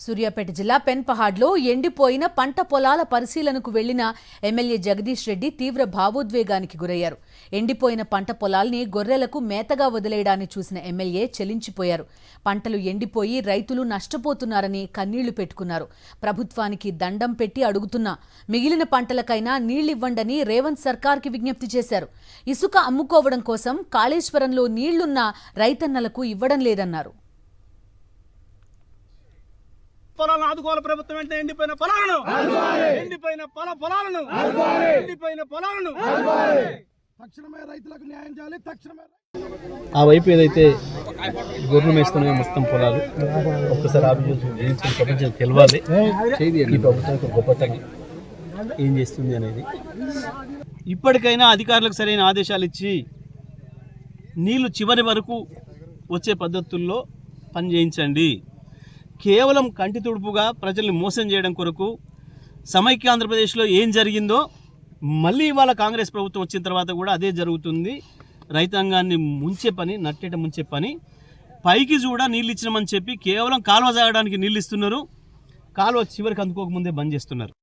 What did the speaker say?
సూర్యాపేట జిల్లా పెన్పహాడ్లో ఎండిపోయిన పంట పొలాల పరిశీలనకు వెళ్లిన ఎమ్మెల్యే జగదీష్ రెడ్డి తీవ్ర భావోద్వేగానికి గురయ్యారు. ఎండిపోయిన పంట పొలాల్ని గొర్రెలకు మేతగా వదిలేయడాన్ని చూసిన ఎమ్మెల్యే చెలించిపోయారు. పంటలు ఎండిపోయి రైతులు నష్టపోతున్నారని కన్నీళ్లు పెట్టుకున్నారు. ప్రభుత్వానికి దండం పెట్టి అడుగుతున్నా మిగిలిన పంటలకైనా నీళ్లివ్వండని రేవంత్ సర్కార్కి విజ్ఞప్తి చేశారు. ఇసుక అమ్ముకోవడం కోసం కాళేశ్వరంలో నీళ్లున్న రైతన్నలకు ఇవ్వడం లేదన్నారు. పొలాలను ఆదుకోవాలి ప్రభుత్వం అంటే ఎండిపోయిన పొలాలను తక్షణమే రైతులకు న్యాయం చేయాలి. తక్షణమే ఆ వైపు ఏదైతే గొర్రెలు మేస్తున్నాయో మొత్తం పొలాలు ఒక్కసారి ప్రపంచం తెలవాలి. ఈ ప్రభుత్వం యొక్క గొప్పతనం ఏం చేస్తుంది అనేది ఇప్పటికైనా అధికారులకు సరైన ఆదేశాలు ఇచ్చి నీళ్లు చివరి వరకు వచ్చే పద్ధతుల్లో పనిచేయించండి. కేవలం కంటి తుడుపుగా ప్రజల్ని మోసం చేయడం కొరకు సమైక్య ఆంధ్రప్రదేశ్లో ఏం జరిగిందో మళ్ళీ ఇవాళ కాంగ్రెస్ ప్రభుత్వం వచ్చిన తర్వాత కూడా అదే జరుగుతుంది. రైతాంగాన్ని ముంచే పని, నట్టేట ముంచే పని. పైకి కూడా నీళ్ళు ఇచ్చినామని చెప్పి కేవలం కాలువ సాగడానికి నీళ్ళు ఇస్తున్నారు. కాలువ చివరికి అందుకోకముందే బంద్ చేస్తున్నారు.